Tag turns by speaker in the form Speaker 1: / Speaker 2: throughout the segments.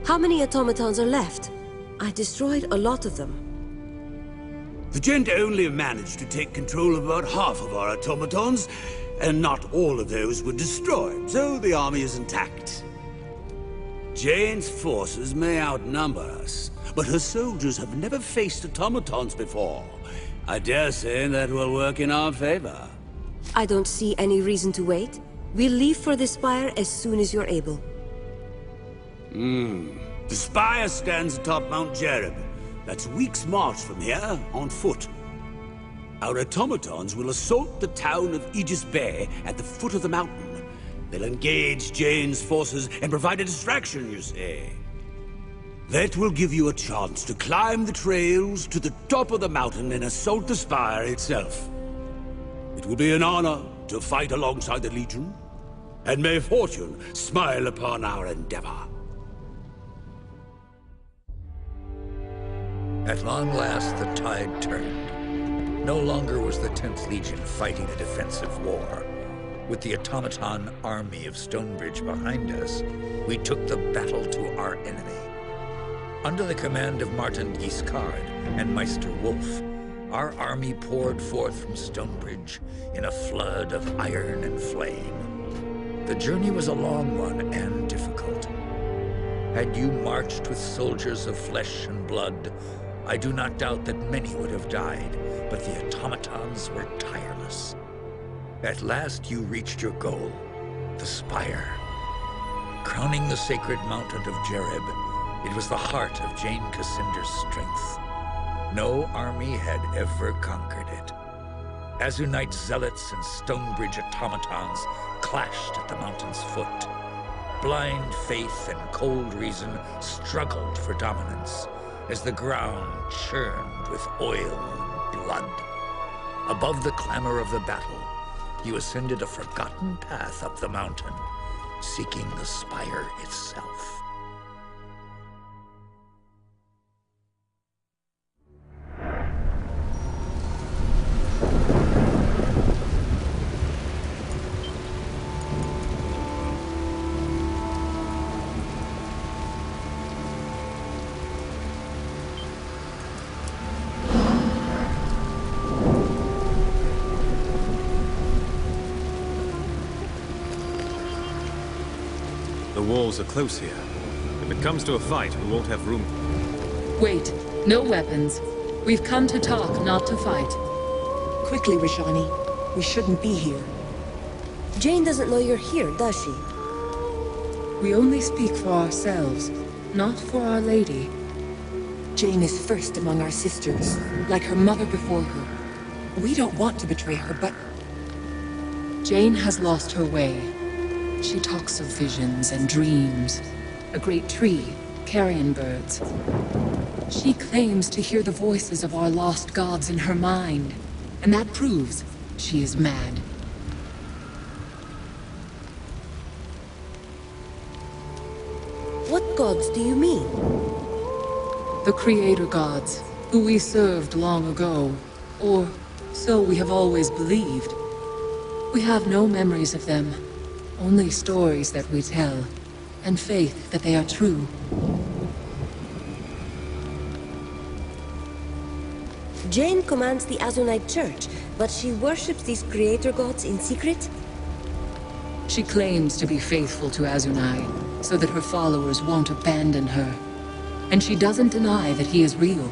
Speaker 1: How many automatons are left? I destroyed a lot of them.
Speaker 2: The Gent only managed to take control of about half of our automatons, and not all of those were destroyed, so the army is intact. Jane's forces may outnumber us, but her soldiers have never faced automatons before. I dare say that will work in our favor.
Speaker 1: I don't see any reason to wait. We'll leave for the Spire as soon as you're able.
Speaker 2: The Spire stands atop Mount Jereb. That's a week's march from here, on foot. Our automatons will assault the town of Aegis Bay at the foot of the mountain. They'll engage Jane's forces and provide a distraction, you see. That will give you a chance to climb the trails to the top of the mountain and assault the Spire itself. It will be an honor to fight alongside the Legion, and may fortune smile upon our endeavor.
Speaker 3: At long last, the tide turned. No longer was the 10th Legion fighting a defensive war. With the automaton army of Stonebridge behind us, we took the battle to our enemy. Under the command of Martin Guiscard and Meister Wolf, our army poured forth from Stonebridge in a flood of iron and flame. The journey was a long one and difficult. Had you marched with soldiers of flesh and blood, I do not doubt that many would have died, but the automatons were tireless. At last you reached your goal, the Spire. Crowning the sacred mountain of Jereb, it was the heart of Jane Cassinder's strength. No army had ever conquered it. Azunite zealots and Stonebridge automatons clashed at the mountain's foot. Blind faith and cold reason struggled for dominance as the ground churned with oil and blood. Above the clamor of the battle, you ascended a forgotten path up the mountain, seeking the Spire itself.
Speaker 4: The walls are close here. If it comes to a fight, we won't have room.
Speaker 5: Wait. No weapons. We've come to talk, not to fight.
Speaker 6: Quickly, Rajani. We shouldn't be here.
Speaker 1: Jane doesn't know you're here, does she?
Speaker 5: We only speak for ourselves, not for Our Lady.
Speaker 6: Jane is first among our sisters, like her mother before her. We don't want to betray her, but...
Speaker 5: Jane has lost her way. She talks of visions and dreams. A great tree, carrion birds. She claims to hear the voices of our lost gods in her mind, and that proves she is mad.
Speaker 1: What gods do you mean?
Speaker 5: The creator gods, who we served long ago, or so we have always believed. We have no memories of them, only stories that we tell, and faith that they are true.
Speaker 1: Jane commands the Azunite Church, but she worships these creator gods in secret?
Speaker 5: She claims to be faithful to Azunai, so that her followers won't abandon her. And she doesn't deny that he is real.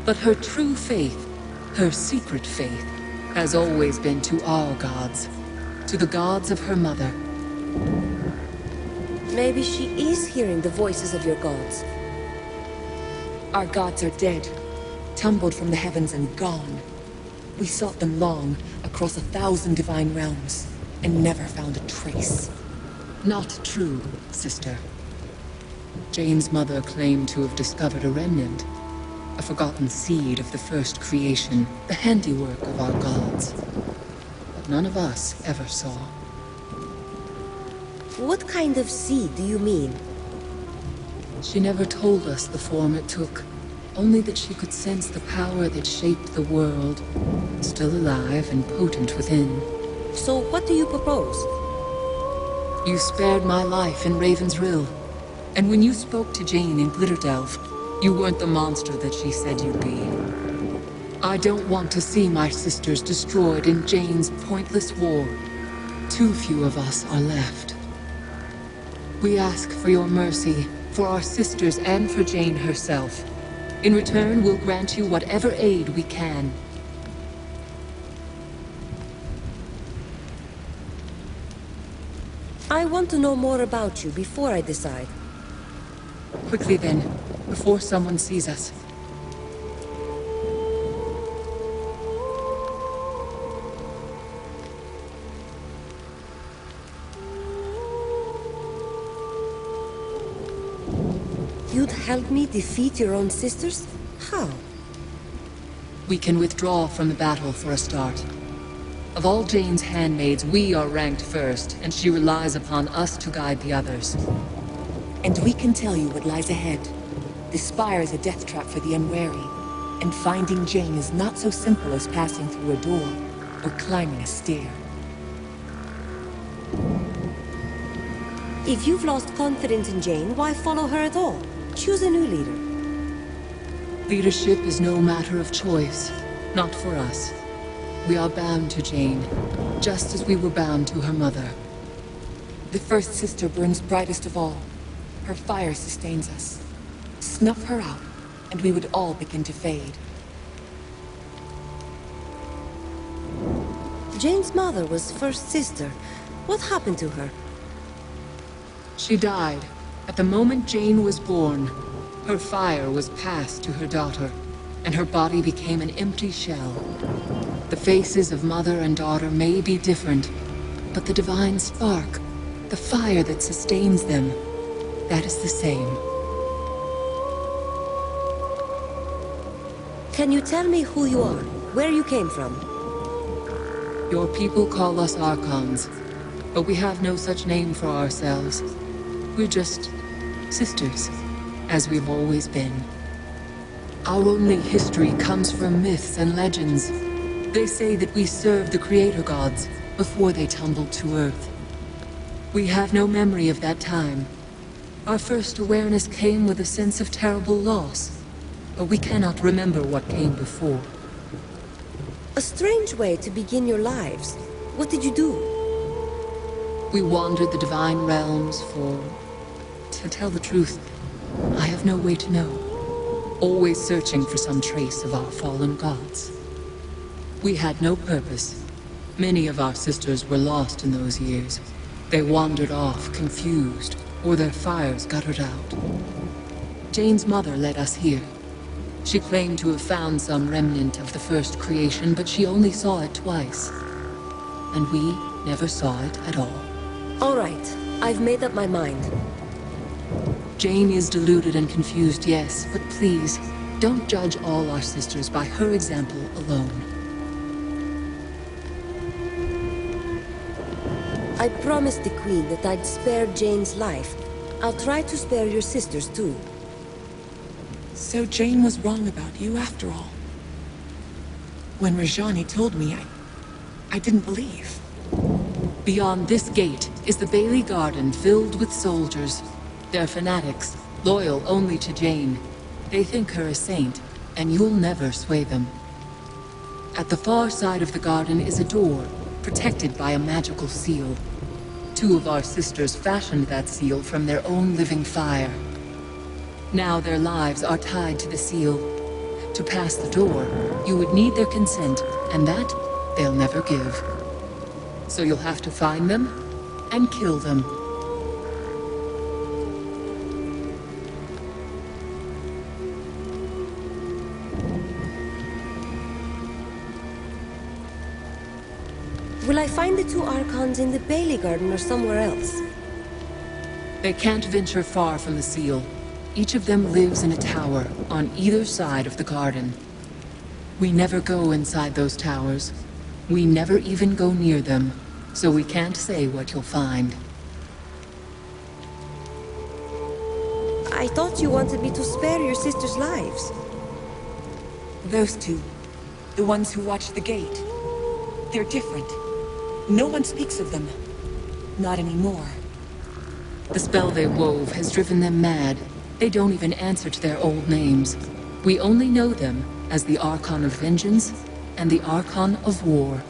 Speaker 5: But her true faith, her secret faith, has always been to our gods. To the gods of her mother.
Speaker 1: Maybe she is hearing the voices of your gods.
Speaker 6: Our gods are dead, tumbled from the heavens and gone. We sought them long, across 1,000 divine realms, and never found a trace.
Speaker 5: Not true, sister. Jane's mother claimed to have discovered a remnant, a forgotten seed of the first creation, the handiwork of our gods. But none of us ever saw.
Speaker 1: What kind of seed do you mean?
Speaker 5: She never told us the form it took, only that she could sense the power that shaped the world, still alive and potent within.
Speaker 1: So what do you propose?
Speaker 5: You spared my life in Raven's Rill. And when you spoke to Jane in Glitterdelve, you weren't the monster that she said you'd be. I don't want to see my sisters destroyed in Jane's pointless war. Too few of us are left. We ask for your mercy, for our sisters and for Jane herself. In return, we'll grant you whatever aid we can.
Speaker 1: I want to know more about you before I decide.
Speaker 5: Quickly then, before someone sees us.
Speaker 1: You'd help me defeat your own sisters? How?
Speaker 5: We can withdraw from the battle for a start. Of all Jane's handmaids, we are ranked first, and she relies upon us to guide the others.
Speaker 6: And we can tell you what lies ahead. The spire is a death trap for the unwary, and finding Jane is not so simple as passing through a door or climbing a stair.
Speaker 1: If you've lost confidence in Jane, why follow her at all? Choose a new leader.
Speaker 5: Leadership is no matter of choice, not for us. We are bound to Jane, just as we were bound to her mother.
Speaker 6: The first sister burns brightest of all. Her fire sustains us. Snuff her out, and we would all begin to fade.
Speaker 1: Jane's mother was first sister. What happened to her?
Speaker 5: She died. At the moment Jane was born, her fire was passed to her daughter, and her body became an empty shell. The faces of mother and daughter may be different, but the divine spark, the fire that sustains them, that is the same.
Speaker 1: Can you tell me who you are? Where you came from?
Speaker 5: Your people call us Archons, but we have no such name for ourselves. We're just sisters, as we've always been. Our only history comes from myths and legends. They say that we served the creator gods before they tumbled to Earth. We have no memory of that time. Our first awareness came with a sense of terrible loss, but we cannot remember what came before.
Speaker 1: A strange way to begin your lives. What did you do?
Speaker 5: We wandered the divine realms for... To tell the truth, I have no way to know. Always searching for some trace of our fallen gods. We had no purpose. Many of our sisters were lost in those years. They wandered off, confused, or their fires guttered out. Jane's mother led us here. She claimed to have found some remnant of the first creation, but she only saw it twice. And we never saw it at all.
Speaker 1: All right, I've made up my mind.
Speaker 5: Jane is deluded and confused, yes, but please, don't judge all our sisters by her example alone.
Speaker 1: I promised the Queen that I'd spare Jane's life. I'll try to spare your sisters too.
Speaker 6: So Jane was wrong about you after all. When Rajani told me, I didn't believe.
Speaker 5: Beyond this gate is the Bailey Garden filled with soldiers. They're fanatics, loyal only to Jane. They think her a saint, and you'll never sway them. At the far side of the garden is a door, protected by a magical seal. Two of our sisters fashioned that seal from their own living fire. Now their lives are tied to the seal. To pass the door, you would need their consent, and that they'll never give. So you'll have to find them and kill them.
Speaker 1: Will I find the two Archons in the Bailey Garden or somewhere else?
Speaker 5: They can't venture far from the seal. Each of them lives in a tower on either side of the garden. We never go inside those towers. We never even go near them, so we can't say what you'll find.
Speaker 1: I thought you wanted me to spare your sisters' lives.
Speaker 6: Those two, the ones who watch the gate, they're different. No one speaks of them. Not anymore.
Speaker 5: The spell they wove has driven them mad. They don't even answer to their old names. We only know them as the Archon of Vengeance and the Archon of War.